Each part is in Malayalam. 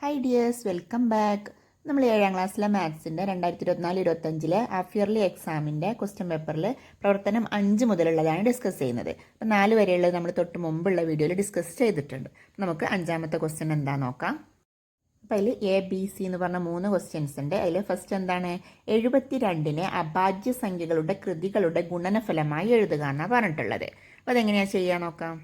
Hi dears, welcome back. നമ്മൾ 7ാം ക്ലാസ്സിലെ മാത്സിൻ്റെ 2024-25 ഹാഫ് ഇയർലി എക്സാമിൻ്റെ ക്വസ്റ്റ്യൻ പേപ്പറിൽ പ്രവർത്തനം 5 മുതലുള്ളതാണ് ഡിസ്കസ് ചെയ്യുന്നത്. അപ്പം 4 വരെയുള്ളത് നമ്മൾ തൊട്ട് മുമ്പുള്ള വീഡിയോയിൽ ഡിസ്കസ് ചെയ്തിട്ടുണ്ട്. നമുക്ക് 5ാമത്തെ ക്വസ്റ്റ്യൻ എന്താ നോക്കാം. അപ്പം അതിൽ ABC എന്ന് പറഞ്ഞ 3 ക്വസ്റ്റ്യൻസ് ഉണ്ട്. അതിൽ ഫസ്റ്റ് എന്താണ്, 72നെ അഭാജ്യ സംഖ്യകളുടെ കൃതികളുടെ ഗുണനഫലമായി എഴുതുക എന്നാണ് പറഞ്ഞിട്ടുള്ളത്. അപ്പോൾ അതെങ്ങനെയാണ് ചെയ്യാൻ നോക്കാം.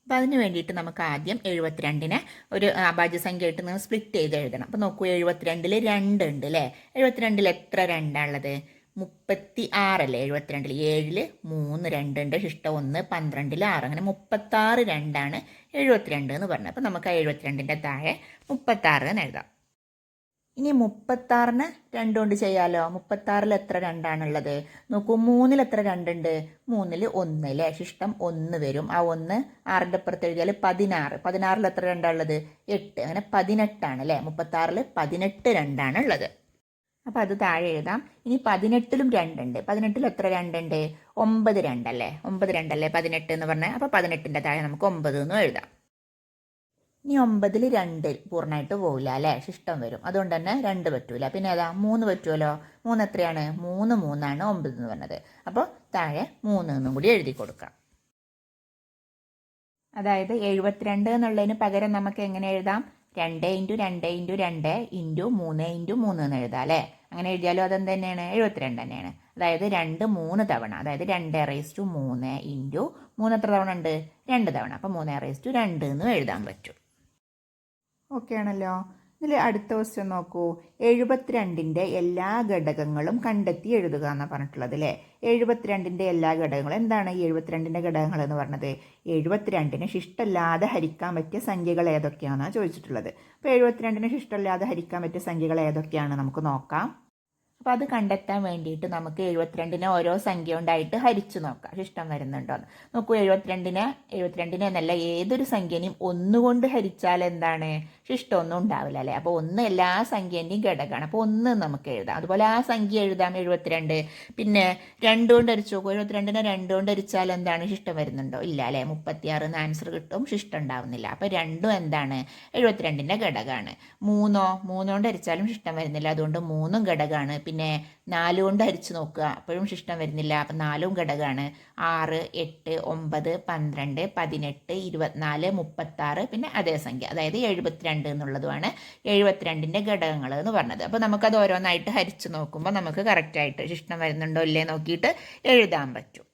അപ്പോൾ അതിന് വേണ്ടിയിട്ട് നമുക്ക് ആദ്യം 72നെ ഒരു അഭാജ്യസംഖ്യ ആയിട്ട് നിങ്ങൾ സ്പ്ലിറ്റ് ചെയ്ത് എഴുതണം. അപ്പോൾ നോക്കൂ, 72ൽ 2 ഉണ്ട് അല്ലേ. 72ൽ എത്ര രണ്ടാണുള്ളത്? 36 അല്ലേ. 72ൽ 7ൽ 3 2 ഉണ്ട്, ശിഷ്ടം 1, 12ൽ 6, അങ്ങനെ 36 രണ്ടാണ് 72 എന്ന് പറഞ്ഞത്. അപ്പോൾ നമുക്ക് ആ 72ൻ്റെ താഴെ 36 എന്ന് എഴുതാം. ഇനി 36ന് 2 കൊണ്ട് ചെയ്യാലോ. 36ൽ എത്ര രണ്ടാണുള്ളത്? നോക്കൂ, 3ൽ എത്ര രണ്ടുണ്ട്? 3ൽ 1 അല്ലേ, ശിഷ്ടം 1 വരും. ആ 1 6ൻ്റെ അപ്പുറത്ത് എഴുതിയാൽ 16. 16ൽ എത്ര രണ്ടാണുള്ളത്? 8, അങ്ങനെ 18 അല്ലേ. 36ൽ 18 രണ്ടാണുള്ളത്. അപ്പോൾ അത് താഴെ എഴുതാം. ഇനി 18ലും 2 ഉണ്ട്. 18ൽ എത്ര രണ്ടുണ്ട്? 9 രണ്ടല്ലേ. 9 രണ്ടല്ലേ 18 എന്ന് പറഞ്ഞാൽ. അപ്പോൾ 18ൻ്റെ താഴെ നമുക്ക് 9 എന്നും എഴുതാം. ഇനി 9ൽ 2 പൂർണ്ണമായിട്ട് പോകില്ല അല്ലേ, ശിഷ്ടം വരും. അതുകൊണ്ട് തന്നെ 2 പറ്റൂല. പിന്നെ ഏതാ? 3 പറ്റുമല്ലോ. 3 എത്രയാണ്? 3 3 9 എന്ന് പറഞ്ഞത്. അപ്പോൾ താഴെ 3 എന്നും കൂടി എഴുതി കൊടുക്കാം. അതായത് 72 എന്നുള്ളതിന് പകരം നമുക്ക് എങ്ങനെ എഴുതാം? 2 × 2 × 2 × 3 × 3 എന്ന് എഴുതാം അല്ലേ. അങ്ങനെ എഴുതിയാലും അതെന്ത് തന്നെയാണ്? 72 തന്നെയാണ്. അതായത് 2 3 തവണ, അതായത് 2⁻3 × 3 എത്ര തവണ ഉണ്ട്? 2 തവണ. അപ്പോൾ 3⁻2 എന്നും എഴുതാൻ പറ്റും. ഓക്കെ ആണല്ലോ. ഇതിൽ അടുത്ത ക്വസ്റ്റ്യൻ നോക്കൂ. 72ൻ്റെ എല്ലാ ഘടകങ്ങളും കണ്ടെത്തി എഴുതുക എന്നാണ് പറഞ്ഞിട്ടുള്ളത് അല്ലേ. 72ൻ്റെ എല്ലാ ഘടകങ്ങളും എന്താണ്? ഈ 72ൻ്റെ ഘടകങ്ങൾ എന്ന് പറഞ്ഞത് 72ന് ശിഷ്ടമല്ലാതെ ഹരിക്കാൻ പറ്റിയ സംഖ്യകൾ ഏതൊക്കെയാണെന്നാണ് ചോദിച്ചിട്ടുള്ളത്. അപ്പോൾ 72ന് ശിഷ്ടമല്ലാതെ ഹരിക്കാൻ പറ്റിയ സംഖ്യകൾ ഏതൊക്കെയാണ് നമുക്ക് നോക്കാം. അപ്പോൾ അത് കണ്ടെത്താൻ വേണ്ടിയിട്ട് നമുക്ക് 72നെ ഓരോ സംഖ്യ കൊണ്ടായിട്ട് ഹരിച്ചു നോക്കാം, ശിഷ്ടം വരുന്നുണ്ടോ എന്ന്. നോക്കൂ, 72നെ എന്നല്ല, ഏതൊരു സംഖ്യനെയും 1 കൊണ്ട് ഹരിച്ചാൽ എന്താണ്? ശിഷ്ടമൊന്നും ഉണ്ടാവില്ല അല്ലേ. അപ്പോൾ 1 എല്ലാ സംഖ്യേൻ്റെയും ഘടകമാണ്. അപ്പോൾ 1 നമുക്ക് എഴുതാം. അതുപോലെ ആ സംഖ്യ എഴുതാം 72. പിന്നെ 2 കൊണ്ട് ഹരിച്ചു നോക്കൂ. 72നെ 2 കൊണ്ട് ഹരിച്ചാൽ എന്താണ്? ശിഷ്ടം വരുന്നുണ്ടോ? ഇല്ല അല്ലേ. 36 എന്ന് ആൻസർ കിട്ടും, ശിഷ്ടം ഉണ്ടാവുന്നില്ല. അപ്പോൾ 2 എന്താണ്? 72ൻ്റെ ഘടകമാണ്. 3 കൊണ്ട് ഹരിച്ചാലും ശിഷ്ടം വരുന്നില്ല, അതുകൊണ്ട് 3 ഘടകമാണ്. പിന്നെ 4 കൊണ്ട് ഹരിച്ച് നോക്കുക, അപ്പോഴും ശിഷ്ടം വരുന്നില്ല, അപ്പം 4 ഘടകമാണ്. 6 8 9 12 18 24 36, പിന്നെ അതേ സംഖ്യ, അതായത് 72 എന്നുള്ളതുമാണ് 72ൻ്റെ ഘടകങ്ങൾ എന്ന് പറഞ്ഞത്. അപ്പോൾ നമുക്കത് ഓരോന്നായിട്ട് ഹരിച്ച് നോക്കുമ്പോൾ നമുക്ക് കറക്റ്റായിട്ട് ശിഷ്ടം വരുന്നുണ്ടോ ഇല്ലേ നോക്കിയിട്ട് എഴുതാൻ പറ്റും.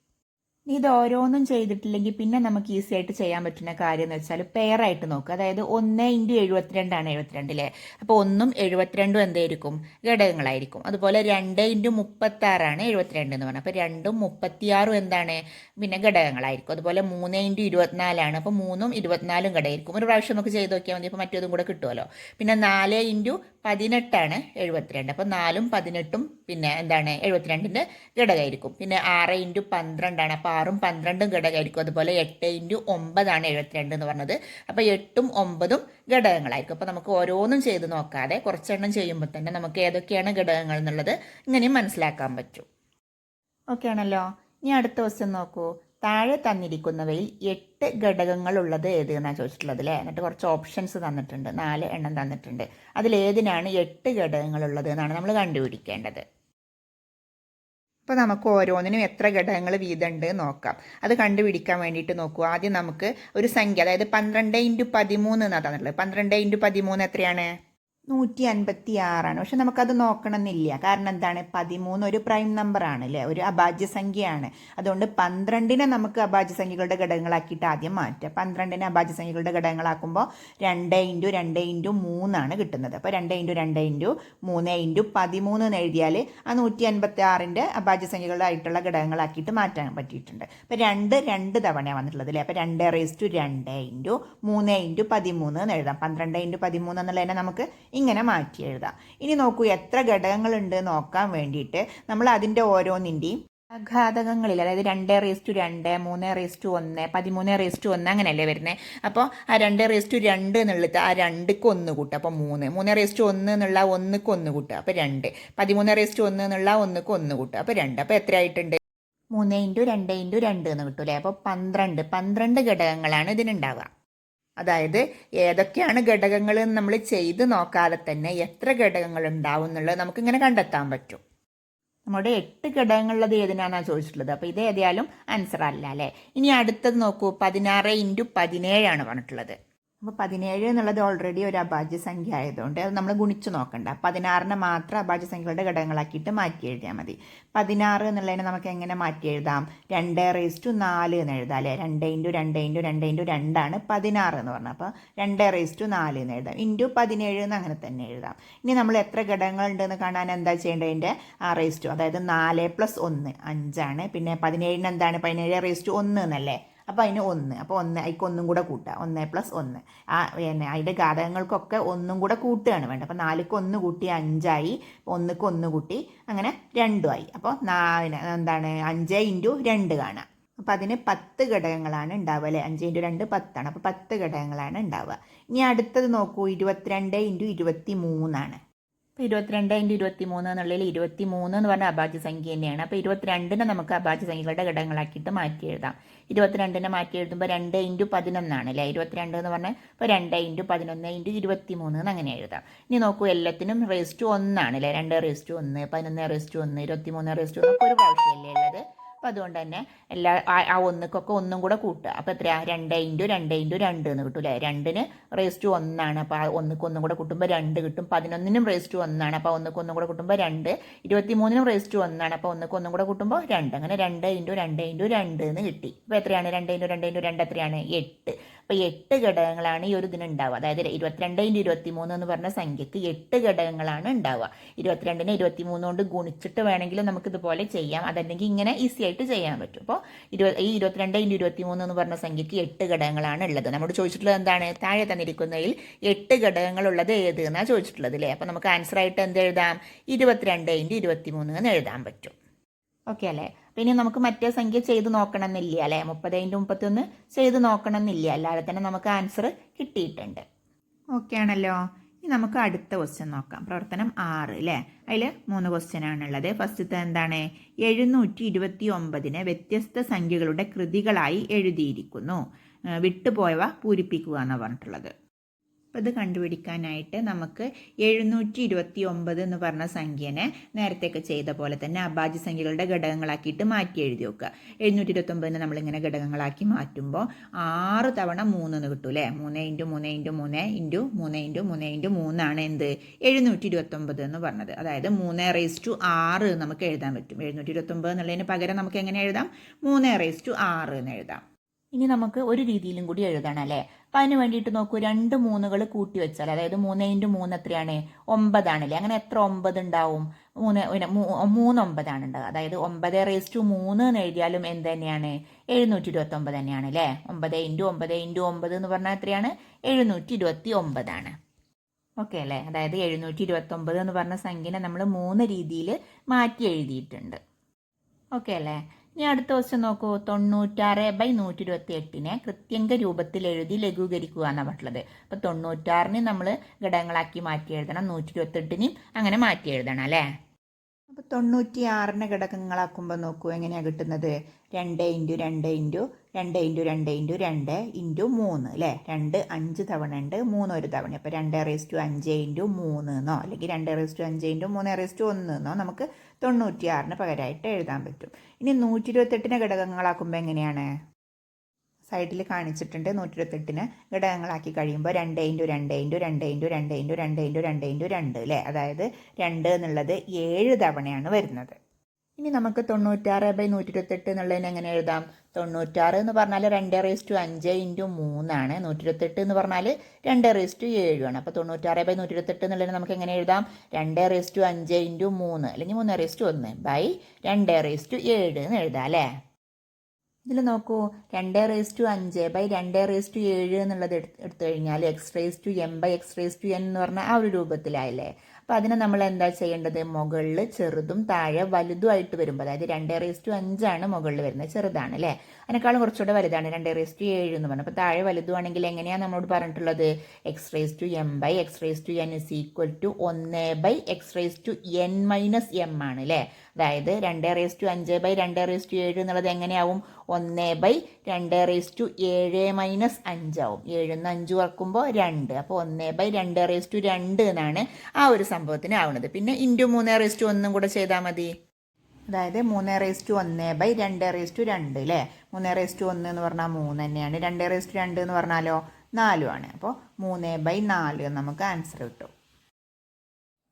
ഇത് ഓരോന്നും ചെയ്തിട്ടില്ലെങ്കിൽ പിന്നെ നമുക്ക് ഈസി ആയിട്ട് ചെയ്യാൻ പറ്റുന്ന കാര്യം എന്ന് വെച്ചാൽ പെയറായിട്ട് നോക്കുക. അതായത് 1 × 72 ആണ് 72 അപ്പോൾ 1ഉം 72ഉം എന്തായിരിക്കും? ഘടകങ്ങളായിരിക്കും. അതുപോലെ 2 × 36 ആണ് 72 എന്ന് പറഞ്ഞാൽ, അപ്പോൾ 2ഉം 36ഉം എന്താണ്? പിന്നെ ഘടകങ്ങളായിരിക്കും. അതുപോലെ 3 × 24 അപ്പോൾ 3ഉം 24ഉം ഘടകമായിരിക്കും. ഒരു പ്രാവശ്യം നമുക്ക് ചെയ്ത് നോക്കിയാൽ മതി, അപ്പോൾ മറ്റേതും കൂടെ കിട്ടുമല്ലോ. പിന്നെ 4 × 18 ആണ് 72, അപ്പോൾ 4ഉം 18ഉം പിന്നെ എന്താണ്? 72ൻ്റെ ഘടകമായിരിക്കും. പിന്നെ 6 × 12 ആണ്, അപ്പോൾ 6ഉം 12ഉം ഘടകമായിരിക്കും. അതുപോലെ 8 × 9 ആണ് 72 എന്ന് പറഞ്ഞത്, അപ്പോൾ 8ഉം 9ഉം ഘടകങ്ങളായിരിക്കും. അപ്പോൾ നമുക്ക് ഓരോന്നും ചെയ്ത് നോക്കാതെ കുറച്ചെണ്ണം ചെയ്യുമ്പോൾ തന്നെ നമുക്ക് ഏതൊക്കെയാണ് ഘടകങ്ങൾ എന്നുള്ളത് ഇങ്ങനെയും മനസ്സിലാക്കാൻ പറ്റും. ഓക്കെ ആണല്ലോ. ഇനി അടുത്ത ക്വസ്റ്റ്യൻ നോക്കൂ. താഴെ തന്നിരിക്കുന്നവയിൽ 8 ഘടകങ്ങളുള്ളത് ഏത് എന്നാണ് ചോദിച്ചിട്ടുള്ളത് അല്ലേ. എന്നിട്ട് കുറച്ച് ഓപ്ഷൻസ് തന്നിട്ടുണ്ട്, 4 എണ്ണം തന്നിട്ടുണ്ട്. അതിലേതിനാണ് 8 ഘടകങ്ങളുള്ളത് എന്നാണ് നമ്മൾ കണ്ടുപിടിക്കേണ്ടത്. അപ്പോൾ നമുക്ക് ഓരോന്നിനും എത്ര ഘടകങ്ങൾ വീതമുണ്ട് നോക്കാം. അത് കണ്ടുപിടിക്കാൻ വേണ്ടിയിട്ട് നോക്കൂ. ആദ്യം നമുക്ക് ഒരു സംഖ്യ, അതായത് 12 × 13 എന്നാണ് തന്നിട്ടുള്ളത്. 12 × 13 എത്രയാണ്? 156. പക്ഷെ നമുക്കത് നോക്കണമെന്നില്ല. കാരണം എന്താണ്? 13 ഒരു പ്രൈം നമ്പറാണ് അല്ലേ, ഒരു അഭാജ്യ സംഖ്യയാണ്. അതുകൊണ്ട് 12നെ നമുക്ക് അഭാജ്യ സംഖ്യകളുടെ ഘടകങ്ങളാക്കിയിട്ട് ആദ്യം മാറ്റുക. 12നെ അഭാജ്യ സംഖ്യകളുടെ ഘടകങ്ങളാക്കുമ്പോൾ 2 × 2 × 3 ആണ് കിട്ടുന്നത്. അപ്പോൾ 2 × 2 × 3 × 13 എന്ന് എഴുതിയാൽ ആ 156ൻ്റെ അഭാജ്യ സംഖ്യകളായിട്ടുള്ള ഘടകങ്ങളാക്കിയിട്ട് മാറ്റാൻ പറ്റിയിട്ടുണ്ട്. അപ്പോൾ 2 തവണയാണ് വന്നിട്ടുള്ളത് അല്ലേ. അപ്പോൾ 2⁻2 × 3 × 13 എന്ന് എഴുതാം. 12 × 13 എന്നുള്ളതിനെ നമുക്ക് ഇങ്ങനെ മാറ്റി എഴുതാം. ഇനി നോക്കൂ, എത്ര ഘടകങ്ങളുണ്ട് നോക്കാൻ വേണ്ടിയിട്ട് നമ്മൾ അതിൻ്റെ ഓരോന്നിൻ്റെയും ഘാതകങ്ങളിൽ, അതായത് 2⁻2 3⁻1 13⁻1 അങ്ങനെയല്ലേ വരുന്നത്. അപ്പോൾ ആ 2⁻2 എന്നുള്ളത് ആ 2ക്ക് 1 കൂട്ടുക, അപ്പോൾ 3⁻1 എന്നുള്ള 1ക്ക് 1 കൂട്ടുക, അപ്പോൾ 2 13⁻1 എന്നുള്ള 1ക്ക് 1 കൂട്ടുക, അപ്പോൾ 2. അപ്പോൾ എത്ര ആയിട്ടുണ്ട്? 3 × 2 × 2 എന്ന് കിട്ടൂലേ. അപ്പോൾ 12 ഘടകങ്ങളാണ് ഇതിനുണ്ടാവുക. അതായത് ഏതൊക്കെയാണ് ഘടകങ്ങൾ എന്ന് നമ്മൾ ചെയ്ത് നോക്കാതെ തന്നെ എത്ര ഘടകങ്ങൾ ഉണ്ടാവും എന്നുള്ളത് നമുക്കിങ്ങനെ കണ്ടെത്താൻ പറ്റും. നമ്മുടെ 8 ഘടകങ്ങളുള്ളത് ഏതിനാണെന്നാണ് ചോദിച്ചിട്ടുള്ളത്. അപ്പോൾ ഇത് ഏതായാലും ആൻസർ അല്ല അല്ലേ. ഇനി അടുത്തത് നോക്കൂ, 16 × 17 പറഞ്ഞിട്ടുള്ളത്. അപ്പോൾ 17 എന്നുള്ളത് ഓൾറെഡി ഒരു അഭാജ്യ സംഖ്യ ആയതുകൊണ്ട് അത് നമ്മൾ ഗുണിച്ച് നോക്കണ്ട. 16നെ മാത്രം അഭാജ്യ സംഖ്യകളുടെ ഘടകങ്ങളാക്കിയിട്ട് മാറ്റി എഴുതിയാൽ മതി. 16 എന്നുള്ളതിനെ നമുക്ക് എങ്ങനെ മാറ്റി എഴുതാം? 2⁴ എന്ന് എഴുതാം അല്ലേ. 2 × 2 × 2 × 2 ആണ് 16 എന്ന് പറഞ്ഞാൽ. അപ്പോൾ 2⁴ എന്ന് എഴുതാം. × 17 എന്ന് അങ്ങനെ തന്നെ എഴുതാം. ഇനി നമ്മൾ എത്ര ഘടകങ്ങൾ ഉണ്ടെന്ന് കാണാൻ എന്താ ചെയ്യേണ്ടതിൻ്റെ അതായത് 4 + 1 5ആണ്. പിന്നെ 17ന് എന്താണ്? 17⁻1 എന്നല്ലേ. അപ്പോൾ അതിന് 1, അപ്പോൾ 1 അതിക്ക് ഒന്നും കൂടെ കൂട്ടുക. 1 + 1 പിന്നെ അതിൻ്റെ ഘാതകങ്ങൾക്കൊക്കെ ഒന്നും കൂടെ കൂട്ടുകയാണ് വേണ്ടത്. അപ്പോൾ 4ക്ക് 1 കൂട്ടി 5ആയി, 1ക്ക് 1 കൂട്ടി അങ്ങനെ 2 ആയി. അപ്പോൾ എന്താണ് 5 × 2 കാണാം. അപ്പോൾ അതിന് 10 ഘടകങ്ങളാണ് ഉണ്ടാവുക അല്ലേ. 5 × 2 10 ആണ്. അപ്പോൾ 10 ഘടകങ്ങളാണ് ഉണ്ടാവുക. ഇനി അടുത്തത് നോക്കൂ, 22 × 23 ആണ്. അപ്പോൾ 22 × 23 എന്നുള്ളതിൽ 23 എന്ന് പറഞ്ഞാൽ അഭാജ്യ സംഖ്യ തന്നെയാണ്. അപ്പോൾ 22നെ നമുക്ക് അഭാജ്യ സംഖ്യകളുടെ ഘടകങ്ങളാക്കിയിട്ട് മാറ്റി എഴുതാം. 22നെ മാറ്റി എഴുതുമ്പോൾ 2 × 11 ആണ് അല്ലേ. 22 എന്ന് പറഞ്ഞാൽ ഇപ്പോൾ 2 × 11 × 23 എന്ന് അങ്ങനെ എഴുതാം. ഇനി നോക്കൂ, എല്ലാത്തിനും ⁻1 ആണ് അല്ലേ. 2⁻1 11⁻1 23⁻1 ഒക്കെ ഒരു പ്രാവശ്യമല്ലേ ഉള്ളത്. അപ്പോൾ അതുകൊണ്ട് തന്നെ ആ ഒന്നിക്കൊക്കെ ഒന്നും കൂടെ കൂട്ടുക. അപ്പോൾ എത്രയാ? 2 × 2 × 2 എന്ന് കിട്ടും അല്ലേ. 2ന് ⁻1 ആണ്. അപ്പോൾ ആ ഒന്നിക്ക് ഒന്നും കൂടെ കൂട്ടുമ്പോൾ 2 കിട്ടും. 11നും ⁻1 ആണ്. അപ്പോൾ ഒന്നിക്ക് ഒന്നും കൂടെ കൂട്ടുമ്പോൾ 2. 23നും ⁻1 ആണ്. അപ്പോൾ ഒന്നിക്ക് ഒന്നും കൂടെ കൂട്ടുമ്പോൾ 2. അങ്ങനെ 2 × 2 × 2 എന്ന് കിട്ടി. അപ്പോൾ എത്രയാണ്? 2 × 2 × 2 എത്രയാണ്? 8. അപ്പോൾ 8 ഘടകങ്ങളാണ് ഈ ഒരു ഇതിന് ഉണ്ടാവുക. അതായത് 22 × 23 എന്ന് പറഞ്ഞ സംഖ്യക്ക് 8 ഘടകങ്ങളാണ് ഉണ്ടാവുക. 22നെ 23 കൊണ്ട് ഗുണിച്ചിട്ട് വേണമെങ്കിൽ നമുക്ക് ഇതുപോലെ ചെയ്യാം. അതല്ലെങ്കിൽ ഇങ്ങനെ ഈസി ആയിട്ട് ചെയ്യാൻ പറ്റും. അപ്പോൾ ഈ 22 × 23 എന്ന് പറഞ്ഞ സംഖ്യക്ക് 8 ഘടകങ്ങളാണ് ഉള്ളത്. നമ്മോട് ചോദിച്ചിട്ടുള്ളത് എന്താണ്? താഴെ തന്നിരിക്കുന്നതിൽ 8 ഘടകങ്ങളുള്ളത് ഏത് എന്നാണ് ചോദിച്ചിട്ടുള്ളത് അല്ലേ. അപ്പോൾ നമുക്ക് ആൻസർ ആയിട്ട് എന്ത് എഴുതാം? 22 × 23 എന്ന് എഴുതാൻ പറ്റും. ഓക്കെ അല്ലേ. പിന്നെ നമുക്ക് മറ്റേ സംഖ്യ ചെയ്ത് നോക്കണം എന്നില്ല അല്ലേ. 30 × 31 ചെയ്ത് നോക്കണം എന്നില്ല. അല്ലാതെ തന്നെ നമുക്ക് ആൻസർ കിട്ടിയിട്ടുണ്ട്. ഓക്കെ ആണല്ലോ. ഇനി നമുക്ക് അടുത്ത ക്വസ്റ്റ്യൻ നോക്കാം. പ്രവർത്തനം 6 അല്ലേ. അതിൽ 3 ക്വസ്റ്റ്യൻ ആണുള്ളത്. ഫസ്റ്റത്തെ എന്താണ്? 729നെ വ്യത്യസ്ത സംഖ്യകളുടെ കൃതികളായി എഴുതിയിരിക്കുന്നു. വിട്ടുപോയവ പൂരിപ്പിക്കുക എന്നാണ് പറഞ്ഞിട്ടുള്ളത്. അപ്പോൾ ഇത് കണ്ടുപിടിക്കാനായിട്ട് നമുക്ക് 729 എന്ന് പറഞ്ഞ സംഖ്യനെ നേരത്തെയൊക്കെ ചെയ്ത പോലെ തന്നെ അഭാജ്യ സംഖ്യകളുടെ ഘടകങ്ങളാക്കിയിട്ട് മാറ്റി എഴുതി വെക്കുക. 729നെ നമ്മളിങ്ങനെ ഘടകങ്ങളാക്കി മാറ്റുമ്പോൾ 6 തവണ 3 എന്ന് കിട്ടും അല്ലേ. 3 × 3 × 3 × 3 × 3 × 3 ആണ് എന്ത്? 729 എന്ന് പറഞ്ഞത്. അതായത് 3⁻6 നമുക്ക് എഴുതാൻ പറ്റും. 729 എന്നുള്ളതിന് പകരം നമുക്ക് എങ്ങനെ എഴുതാം? 3⁻6 എന്ന് എഴുതാം. ഇനി നമുക്ക് ഒരു രീതിയിലും കൂടി എഴുതണം അല്ലേ. അപ്പം അതിന് വേണ്ടിയിട്ട് നോക്കൂ, 2 3കൾ കൂട്ടി വെച്ചാൽ അതായത് 3 × 3 എത്രയാണ്? 9 ആണല്ലേ. അങ്ങനെ എത്ര 9 ഉണ്ടാവും? 3 9 ആണ് ഉണ്ടാവുക. അതായത് 9⁻3 എന്ന് എഴുതിയാലും എന്ത് തന്നെയാണ്? 729 തന്നെയാണ് അല്ലേ. 9 × 9 × 9 എന്ന് പറഞ്ഞാൽ എത്രയാണ്? 729 ആണ്. ഓക്കെ അല്ലേ. അതായത് 729 എന്ന് പറഞ്ഞ സംഖ്യനെ നമ്മൾ 3 രീതിയിൽ മാറ്റി എഴുതിയിട്ടുണ്ട്. ഓക്കെ അല്ലേ. ഇനി അടുത്ത ക്വസ്റ്റ്യൻ നോക്കൂ. 96/128നെ കൃത്യങ്ക രൂപത്തിൽ എഴുതി ലഘൂകരിക്കുക എന്നാണ് പറഞ്ഞിട്ടുള്ളത്. അപ്പോൾ 96നെ നമ്മൾ ഘടകങ്ങളാക്കി മാറ്റി എഴുതണം. 128നെയും അങ്ങനെ മാറ്റി എഴുതണം അല്ലേ. അപ്പോൾ 96നെ ഘടകങ്ങളാക്കുമ്പോൾ നോക്കൂ എങ്ങനെയാണ് കിട്ടുന്നത്? 2 × 2 × 2 × 2 × 2 × 3 അല്ലേ. 2 5 തവണ ഉണ്ട്, 3 ഒരു തവണ. അപ്പോൾ 2⁻5 × 3 എന്നോ അല്ലെങ്കിൽ 2⁻5 × 3⁻1 എന്നോ നമുക്ക് 96ന് പകരമായിട്ട് എഴുതാൻ പറ്റും. ഇനി 128നെ ഘടകങ്ങളാക്കുമ്പോൾ എങ്ങനെയാണ്? സൈഡിൽ കാണിച്ചിട്ടുണ്ട്. 128നെ ഘടകങ്ങളാക്കി കഴിയുമ്പോൾ 2 × 2 × 2 × 2 × 2 × 2 × 2 അല്ലേ. അതായത് 2 എന്നുള്ളത് 7 തവണയാണ് വരുന്നത്. ഇനി നമുക്ക് 96/128 എന്നുള്ളതിന് എങ്ങനെ എഴുതാം? 96 എന്ന് പറഞ്ഞാൽ 2⁵5 × 3 ആണ്. 128 എന്ന് പറഞ്ഞാൽ 2�7 ആണ്. അപ്പോൾ 96/128 എന്നുള്ളതിന് നമുക്ക് എങ്ങനെ എഴുതാം? 2⁵5 × 3 അല്ലെങ്കിൽ 3⁻1/2�7 എന്ന് എഴുതാം അല്ലേ. ഇതിൽ നോക്കൂ, 2⁵5/2�7 എന്നുള്ളത് എടുത്തു കഴിഞ്ഞാൽ x⁴m/x⁴n എന്ന് പറഞ്ഞാൽ ആ ഒരു രൂപത്തിലായില്ലേ. അപ്പോൾ അതിനെ നമ്മൾ എന്താ ചെയ്യേണ്ടത്, മുകളിൽ ചെറുതും താഴെ വലുതുമായിട്ട് വരുമ്പോൾ, അതായത് 2/5 മുകളിൽ വരുന്നത്, ചെറുതാണ് അല്ലേ, അതിനേക്കാളും കുറച്ചുകൂടെ വലുതാണ് 2/7 എന്ന് പറഞ്ഞു. അപ്പോൾ താഴെ വലുതുമാണെങ്കിൽ എങ്ങനെയാണ് നമ്മളോട് പറഞ്ഞിട്ടുള്ളത്, x(m/x(n) is equal to 1/x(n-m) ആണ് അല്ലേ. അതായത് 2/5/2/7 എന്നുള്ളത് എങ്ങനെയാവും, 1/2/7-5 ആവും. 7ന്ന് 5 കുറക്കുമ്പോൾ 2, അപ്പോൾ 1/2/2 എന്നാണ് ആ ഒരു സംഭവത്തിന് ആവുന്നത്. പിന്നെ ഇൻറ്റു 3/1 കൂടെ ചെയ്താൽ മതി. അതായത് 3/1/2/2 അല്ലേ. 3/1 എന്ന് പറഞ്ഞാൽ 3 തന്നെയാണ്. 2/2 എന്ന് പറഞ്ഞാലോ 4 ആണ്. അപ്പോൾ 3/4 നമുക്ക് ആൻസർ കിട്ടും.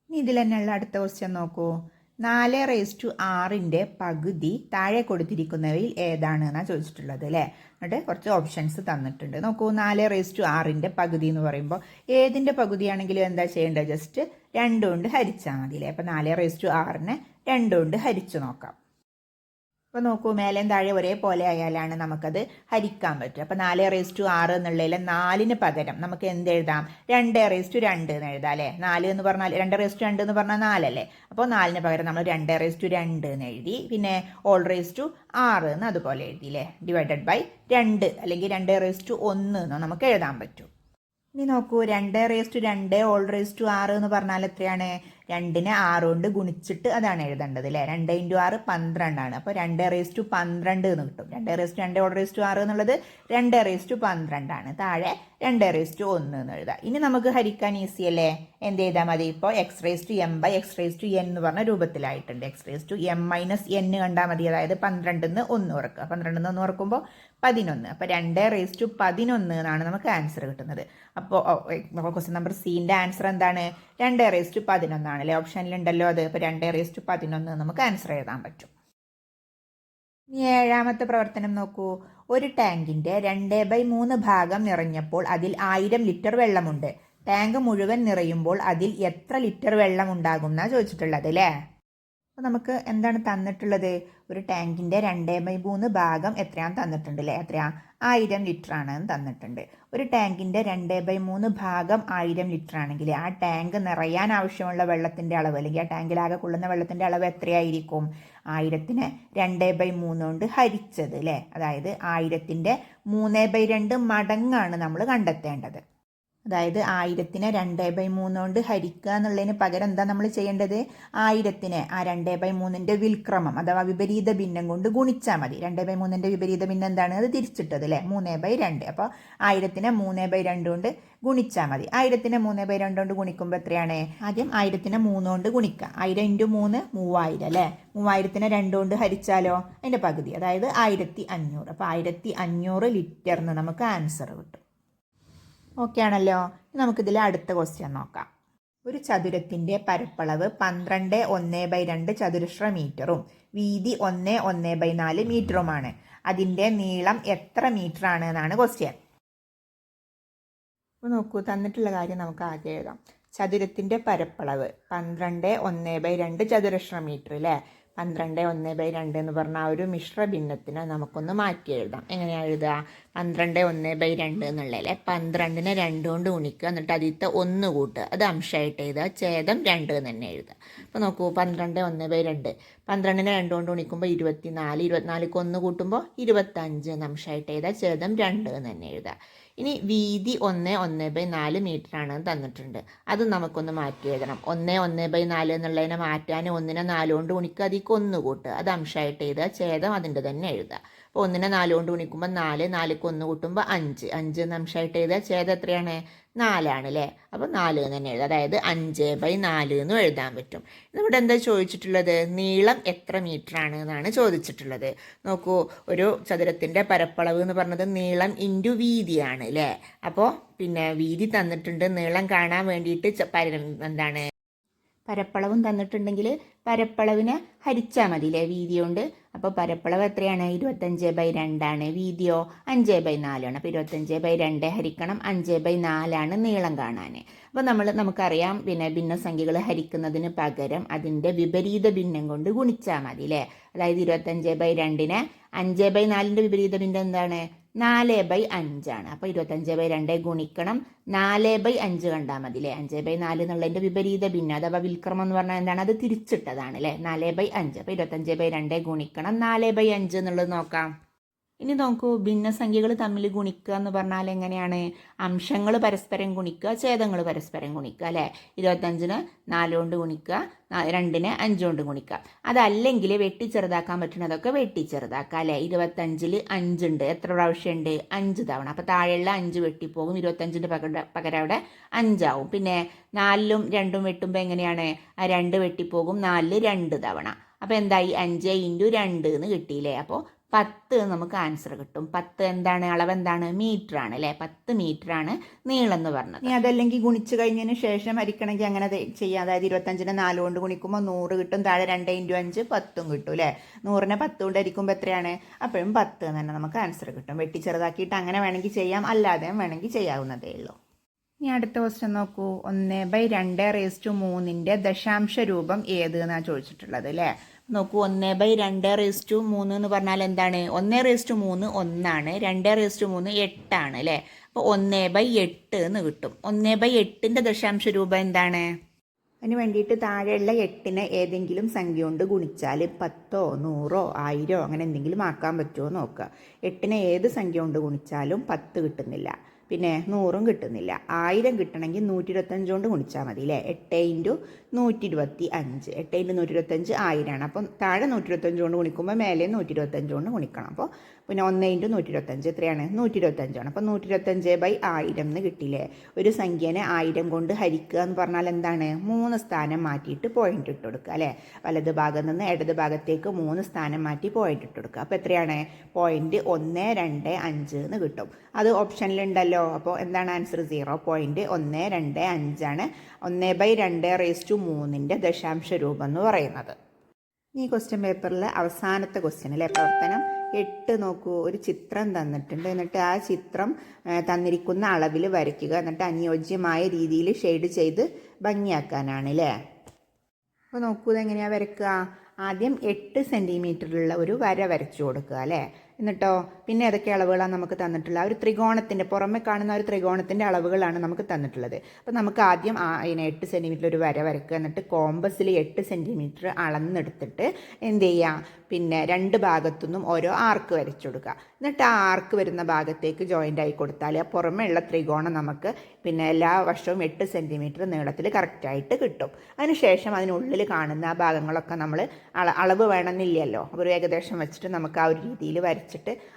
ഇനി ഇതിൽ തന്നെയുള്ള അടുത്ത ക്വസ്റ്റ്യൻ നോക്കൂ. 4/6 പകുതി താഴെ കൊടുത്തിരിക്കുന്നവയിൽ ഏതാണ് എന്നാണ് ചോദിച്ചിട്ടുള്ളത് അല്ലേ. എന്നിട്ട് കുറച്ച് ഓപ്ഷൻസ് തന്നിട്ടുണ്ട്. നോക്കൂ, 4/6 പകുതി എന്ന് പറയുമ്പോൾ ഏതിൻ്റെ പകുതിയാണെങ്കിലും എന്താ ചെയ്യേണ്ടത്, ജസ്റ്റ് 2 കൊണ്ട് ഹരിച്ചാൽ മതി അല്ലേ. അപ്പോൾ 4/6 2 കൊണ്ട് ഹരിച്ചു നോക്കാം. അപ്പോൾ നോക്കൂ, മേലേം താഴെ ഒരേപോലെ ആയാലാണ് നമുക്കത് ഹരിക്കാൻ പറ്റും. അപ്പോൾ 4/6 എന്നുള്ളതിൽ 4ന് പകരം നമുക്ക് എന്ത് എഴുതാം, 2/2 എന്ന് എഴുതാം അല്ലേ. 4 എന്ന് പറഞ്ഞാൽ 2/2 എന്ന് പറഞ്ഞാൽ 4 അല്ലേ. അപ്പോൾ 4ന് പകരം നമ്മൾ 2/2 എന്ന് എഴുതി. പിന്നെ all6 എന്ന് അതുപോലെ എഴുതി അല്ലേ. ഡിവൈഡഡ് ബൈ 2 അല്ലെങ്കിൽ 2/1 എന്നോ നമുക്ക് എഴുതാൻ പറ്റും. ഇനി നോക്കൂ, 2/2 all6 എന്ന് പറഞ്ഞാൽ എത്രയാണ്, 2നെ 6 കൊണ്ട് ഗുണിച്ചിട്ട് അതാണ് എഴുതേണ്ടത് അല്ലേ. 2 × 6 12 അപ്പോൾ 2/12 എന്ന് കിട്ടും. 2/2 all6 എന്നുള്ളത് 2/12 ആണ്. താഴെ 2/1 എന്ന് എഴുതാം. ഇനി നമുക്ക് ഹരിക്കാൻ ഈസി അല്ലേ. എന്ത് ചെയ്താൽ മതി, ഇപ്പോൾ x(m/x(n) എന്ന് പറഞ്ഞ രൂപത്തിലായിട്ടുണ്ട്. x(m-n) കണ്ടാൽ മതി. അതായത് 12ന്ന് 1 കുറക്കുക. 12ന്ന് 1 കുറക്കുമ്പോൾ 11. അപ്പോൾ 2/11 എന്നാണ് നമുക്ക് ആൻസർ കിട്ടുന്നത്. അപ്പോൾ ക്വസ്റ്റ്യൻ നമ്പർ സിൻ്റെ ആൻസർ എന്താണ്, 2/11 ആണല്ലേ. ഓപ്ഷനിലുണ്ടല്ലോ അത്. അപ്പോൾ 2/11 നമുക്ക് ആൻസർ എഴുതാൻ പറ്റും. ഇനി 7ാമത്തെ പ്രവർത്തനം നോക്കൂ. ഒരു ടാങ്കിൻ്റെ 2/3 ഭാഗം നിറഞ്ഞപ്പോൾ അതിൽ 1000 ലിറ്റർ വെള്ളമുണ്ട്. ടാങ്ക് മുഴുവൻ നിറയുമ്പോൾ അതിൽ എത്ര ലിറ്റർ വെള്ളം ഉണ്ടാകും എന്നാണ് ചോദിച്ചിട്ടുള്ളത് അല്ലേ. അപ്പോൾ നമുക്ക് എന്താണ് തന്നിട്ടുള്ളത്, ഒരു ടാങ്കിൻ്റെ 2/3 ഭാഗം എത്രയാണ് തന്നിട്ടുണ്ട് അല്ലേ. എത്രയാ, 1000 ലിറ്റർ ആണ് തന്നിട്ടുണ്ട്. ഒരു ടാങ്കിൻ്റെ 2/3 ഭാഗം 1000 ലിറ്റർ ആണെങ്കിൽ ആ ടാങ്ക് നിറയാൻ ആവശ്യമുള്ള വെള്ളത്തിൻ്റെ അളവ്, അല്ലെങ്കിൽ ആ ടാങ്കിലാകെ കൊള്ളുന്ന വെള്ളത്തിൻ്റെ അളവ് എത്രയായിരിക്കും, 1000നെ 2/3 കൊണ്ട് ഹരിച്ചത് അല്ലേ. അതായത് 1000ൻ്റെ 3/2 മടങ്ങാണ് നമ്മൾ കണ്ടെത്തേണ്ടത്. അതായത് 1000നെ 2/3 കൊണ്ട് ഹരിക്കുക എന്നുള്ളതിന് പകരം എന്താ നമ്മൾ ചെയ്യേണ്ടത്, 1000നെ ആ 2/3ൻ്റെ വിൽക്രമം അഥവാ വിപരീത ഭിന്നം കൊണ്ട് ഗുണിച്ചാൽ മതി. 2/3ൻ്റെ വിപരീത ഭിന്നം എന്താണ്, അത് തിരിച്ചിട്ടത് അല്ലേ, 3/2. അപ്പോൾ 1000നെ 3/2 കൊണ്ട് ഗുണിച്ചാൽ മതി. 1000നെ 3/2 കൊണ്ട് ഗുണിക്കുമ്പോൾ എത്രയാണ്, ആദ്യം 1000നെ 3 കൊണ്ട് ഗുണിക്കുക. 1000 × 3 3000 അല്ലേ. 3000നെ 2 കൊണ്ട് ഹരിച്ചാലോ അതിൻ്റെ പകുതി, അതായത് 1500. അപ്പോൾ 1500 ലിറ്ററിന് നമുക്ക് ആൻസർ കിട്ടും. ഓക്കെ ആണല്ലോ. നമുക്കിതിൽ അടുത്ത ക്വസ്റ്റ്യൻ നോക്കാം. ഒരു ചതുരത്തിൻ്റെ പരപ്പളവ് 12 ചതുരശ്ര മീറ്ററും വീതി 1 മീറ്ററുമാണ്. അതിൻ്റെ നീളം എത്ര മീറ്റർ ആണ് എന്നാണ് ക്വസ്റ്റ്യൻ. അപ്പോൾ നോക്കൂ, തന്നിട്ടുള്ള കാര്യം നമുക്ക് ആദ്യം എഴുതാം. ചതുരത്തിൻ്റെ പരപ്പളവ് 12 ചതുരശ്ര മീറ്റർ അല്ലേ. 12 എന്ന് പറഞ്ഞാൽ ഒരു മിശ്ര ഭിന്നത്തിന് നമുക്കൊന്ന് മാറ്റി എഴുതാം. എങ്ങനെയാണ് എഴുതുക, 12 എന്നുള്ളതല്ലേ, 12നെ 2 കൊണ്ട് ഗുണിക്കുക, എന്നിട്ട് അതിലത്തെ 1 കൂട്ടുക, അത് അംശമായിട്ട് എഴുതുക, ഛേദം 2 എന്ന് തന്നെ എഴുതുക. അപ്പോൾ നോക്കൂ, 12 12നെ 2 കൊണ്ട് ഗുണിക്കുമ്പോൾ 24, 24ക്ക് 1 കൂട്ടുമ്പോൾ 25 എന്ന് അംശമായിട്ട് എഴുതുക, ഛേദം 2 എന്ന് തന്നെ എഴുതുക. ഇനി വീതി 1 മീറ്റർ ആണ് തന്നിട്ടുണ്ട്. അത് നമുക്കൊന്ന് മാറ്റി എഴുതണം. 1 എന്നുള്ളതിനെ മാറ്റാൻ 1നെ 4 കൊണ്ട് ഗുണിക്കുക, അതിലേക്ക് 1 കൂട്ടുക, അത് അംശമായിട്ട് എഴുതുക, ഛേദം അതിൻ്റെ തന്നെ എഴുതുക. അപ്പോൾ 1നെ 4 കൊണ്ട് ഗുണിക്കുമ്പോൾ 4, 4ക്ക് 1 കൂട്ടുമ്പോൾ 5, 5 എന്ന് അംശമായിട്ട് എഴുതുക, ഛേദം എത്രയാണ്, 4 ആണ് അല്ലേ. അപ്പോൾ 4 എന്ന് തന്നെ എഴുതുക, അതായത് 5/4 എന്നും എഴുതാൻ പറ്റും. ഇവിടെ എന്താ ചോദിച്ചിട്ടുള്ളത്, നീളം എത്ര മീറ്റർ ആണ് എന്നാണ് ചോദിച്ചിട്ടുള്ളത്. നോക്കൂ, ഒരു ചതുരത്തിൻ്റെ പരപ്പളവ് എന്ന് പറഞ്ഞത് നീളം ഇൻറ്റു വീതിയാണ് അല്ലേ. അപ്പോൾ പിന്നെ വീതി തന്നിട്ടുണ്ട്, നീളം കാണാൻ വേണ്ടിയിട്ട് എന്താണ് പരപ്പളവും തന്നിട്ടുണ്ടെങ്കിൽ പരപ്പളവിനെ ഹരിച്ചാൽ മതി അല്ലേ വീതി കൊണ്ട്. അപ്പോൾ പരപ്പളവ് എത്രയാണ്, 25/2 ആണ്. വീതിയോ 5/4 ആണ്. അപ്പോൾ 25/2 ഹരിക്കണം 5/4 ആണ് നീളം കാണാൻ. അപ്പോൾ നമുക്കറിയാം, പിന്നെ ഭിന്നസംഖ്യകൾ ഹരിക്കുന്നതിന് പകരം അതിൻ്റെ വിപരീത ഭിന്നം കൊണ്ട് ഗുണിച്ചാൽ മതി അല്ലേ. അതായത് 25/2നെ 5/4ൻ്റെ വിപരീത ഭിന്നം എന്താണ്, 4/5 അപ്പോൾ 25/2 ഗുണിക്കണം 4/5 കണ്ടാൽ മതി അല്ലേ. 5/4 എന്നുള്ളതിൻ്റെ വിപരീത ഭിന്നം അഥവാ വിൽക്രമം എന്ന് പറഞ്ഞാൽ എന്താണ്, അത് തിരിച്ചിട്ടതാണ് അല്ലേ. 4/5 അപ്പോൾ 25/2 ഗുണിക്കണം 4/5 എന്നുള്ളത് നോക്കാം. ഇനി നോക്കൂ, ഭിന്നസംഖ്യകൾ തമ്മിൽ ഗുണിക്കുക എന്ന് പറഞ്ഞാൽ എങ്ങനെയാണ്, അംശങ്ങൾ പരസ്പരം ഗുണിക്കുക, ഛേദങ്ങൾ പരസ്പരം ഗുണിക്കുക അല്ലേ. 25ന് 4 കൊണ്ട് ഗുണിക്കുക, 2ന് 5 കൊണ്ട് ഗുണിക്കുക. അതല്ലെങ്കിൽ വെട്ടി ചെറുതാക്കാൻ പറ്റുന്നതൊക്കെ വെട്ടി ചെറുതാക്കുക അല്ലേ. 25ൽ 5 ഉണ്ട്, എത്ര പ്രാവശ്യമുണ്ട്, 5 തവണ. അപ്പോൾ താഴെയുള്ള 5 വെട്ടിപ്പോകും, 25ൻ്റെ പകരം അവിടെ 5 ആവും. പിന്നെ 4ലും 2ഉം വെട്ടുമ്പോൾ എങ്ങനെയാണ്, ആ 2 വെട്ടിപ്പോകും, 4ൽ 2 തവണ. അപ്പോൾ എന്തായി, 5 × 2 എന്ന് കിട്ടിയില്ലേ. അപ്പോൾ 10 നമുക്ക് ആൻസർ കിട്ടും. 10 എന്താണ്, അളവ് എന്താണ്, മീറ്റർ ആണ് അല്ലേ. 10 മീറ്ററാണ് നീളം എന്ന് പറഞ്ഞത്. ഇനി അതല്ലെങ്കിൽ ഗുണിച്ച് കഴിഞ്ഞതിന് ശേഷം ഹരിക്കണമെങ്കിൽ അങ്ങനെ ചെയ്യാം. അതായത് 25നെ 4 കൊണ്ട് ഗുണിക്കുമ്പോൾ 100 കിട്ടും, താഴെ 2 × 5 10 കിട്ടും അല്ലേ. 100നെ 10 കൊണ്ട് ഹരിക്കുമ്പോൾ എത്രയാണ്, അപ്പോഴും 10 എന്ന് തന്നെ നമുക്ക് ആൻസർ കിട്ടും. വെട്ടി ചെറുതാക്കിയിട്ട് അങ്ങനെ വേണമെങ്കിൽ ചെയ്യാം, അല്ലാതെയും വേണമെങ്കിൽ ചെയ്യാവുന്നതേ ഉള്ളൂ. ഇനി അടുത്ത ക്വസ്റ്റ്യൻ നോക്കൂ, 1/2⁻3ൻ്റെ ദശാംശ രൂപം ഏത് എന്നാണ് ചോദിച്ചിട്ടുള്ളത് അല്ലേ. നോക്കൂ, 1/2⁻3 എന്ന് പറഞ്ഞാൽ എന്താണ്, 1/3 1ആണ്, 2/3 8 അല്ലേ. അപ്പോൾ 1/8 എന്ന് കിട്ടും. 1/8ൻ്റെ ദശാംശ രൂപം എന്താണ്, അതിന് വേണ്ടിയിട്ട് താഴെയുള്ള 8നെ ഏതെങ്കിലും സംഖ്യ കൊണ്ട് ഗുണിച്ചാൽ 10, 100, 1000 അങ്ങനെ എന്തെങ്കിലും ആക്കാൻ പറ്റുമോ നോക്കുക. 8നെ ഏത് സംഖ്യ കൊണ്ട് ഗുണിച്ചാലും 10 കിട്ടുന്നില്ല, പിന്നെ 100ഉം കിട്ടുന്നില്ല. 1000 കിട്ടണമെങ്കിൽ 125 കൊണ്ട് ഗുണിച്ചാൽ മതി അല്ലേ. 8 × 125, 8 × 125 1000ആണ്. അപ്പം താഴെ 125 കൊണ്ട് ഗുണിക്കുമ്പോൾ മേലെ 125 കൊണ്ട് ഗുണിക്കണം. അപ്പോൾ പിന്നെ 1 × 125 എത്രയാണ്, 125 ആണ്. അപ്പോൾ 125/1000 എന്ന് കിട്ടിയില്ലേ. ഒരു സംഖ്യനെ 1000 കൊണ്ട് ഹരിക്കുക എന്ന് പറഞ്ഞാൽ എന്താണ്, 3 സ്ഥാനം മാറ്റിയിട്ട് പോയിന്റ് ഇട്ട് കൊടുക്കുക അല്ലേ. വലത് ഭാഗത്ത് നിന്ന് ഇടത് ഭാഗത്തേക്ക് 3 സ്ഥാനം മാറ്റി പോയിന്റ് ഇട്ട് കൊടുക്കുക. അപ്പോൾ എത്രയാണ്, 0.125 എന്ന് കിട്ടും. അത് ഓപ്ഷനിലുണ്ടല്ലോ. അപ്പോൾ എന്താണ് ആൻസർ, 0.125 ആണ് 1/2⁻3ൻ്റെ ദശാംശ രൂപം എന്ന് പറയുന്നത്. ഈ ക്വസ്റ്റ്യൻ പേപ്പറിൽ അവസാനത്തെ ക്വസ്റ്റ്യൻ അല്ലേ, പ്രവർത്തനം 8 നോക്കൂ. ഒരു ചിത്രം തന്നിട്ടുണ്ട്, എന്നിട്ട് ആ ചിത്രം തന്നിരിക്കുന്ന അളവിൽ വരയ്ക്കുക, എന്നിട്ട് അനുയോജ്യമായ രീതിയിൽ ഷെയ്ഡ് ചെയ്ത് ഭംഗിയാക്കാനാണ് അല്ലേ. അപ്പോൾ നോക്കൂ, ഇതെങ്ങനെയാണ് വരയ്ക്കുക. ആദ്യം 8 സെൻറ്റിമീറ്ററിലുള്ള ഒരു വര വരച്ചു കൊടുക്കുക അല്ലേ. എന്നിട്ടോ പിന്നെ ഏതൊക്കെ അളവുകളാണ് നമുക്ക് തന്നിട്ടുള്ളത്, ആ ഒരു ത്രികോണത്തിൻ്റെ പുറമെ കാണുന്ന ഒരു ത്രികോണത്തിൻ്റെ അളവുകളാണ് നമുക്ക് തന്നിട്ടുള്ളത്. അപ്പോൾ നമുക്ക് ആദ്യം 8 സെൻറ്റിമീറ്റർ ഒരു വര വരയ്ക്കുക, എന്നിട്ട് കോമ്പസിൽ 8 സെൻറ്റിമീറ്റർ അളന്നെടുത്തിട്ട് എന്ത് ചെയ്യുക, പിന്നെ 2 ഭാഗത്തുനിന്നും ഓരോ ആർക്ക് വരച്ചു കൊടുക്കുക. എന്നിട്ട് ആ ആർക്ക് വരുന്ന ഭാഗത്തേക്ക് ജോയിൻ്റ് ആയി കൊടുത്താൽ ആ പുറമെ ഉള്ള ത്രികോണം നമുക്ക് പിന്നെ എല്ലാ വർഷവും 8 സെൻറ്റിമീറ്റർ നീളത്തിൽ കറക്റ്റായിട്ട് കിട്ടും. അതിനുശേഷം അതിനുള്ളിൽ കാണുന്ന ആ ഭാഗങ്ങളൊക്കെ നമ്മൾ അളവ് വേണമെന്നില്ലല്ലോ, ഒരു ഏകദേശം വെച്ചിട്ട് നമുക്ക് ആ ഒരു രീതിയിൽ വരച്ചിട്ട്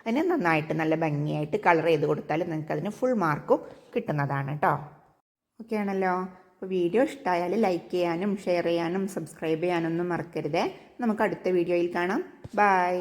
അതിനെ നന്നായിട്ട് നല്ല ഭംഗിയായിട്ട് കളർ ചെയ്ത് കൊടുത്താൽ നിങ്ങൾക്കതിന് ഫുൾ മാർക്കും കിട്ടുന്നതാണ് കേട്ടോ. ഓക്കെ ആണല്ലോ. അപ്പോൾ വീഡിയോ ഇഷ്ടമായാൽ ലൈക്ക് ചെയ്യാനും ഷെയർ ചെയ്യാനും സബ്സ്ക്രൈബ് ചെയ്യാനൊന്നും മറക്കരുതേ. നമുക്ക് അടുത്ത വീഡിയോയിൽ കാണാം. ബൈ.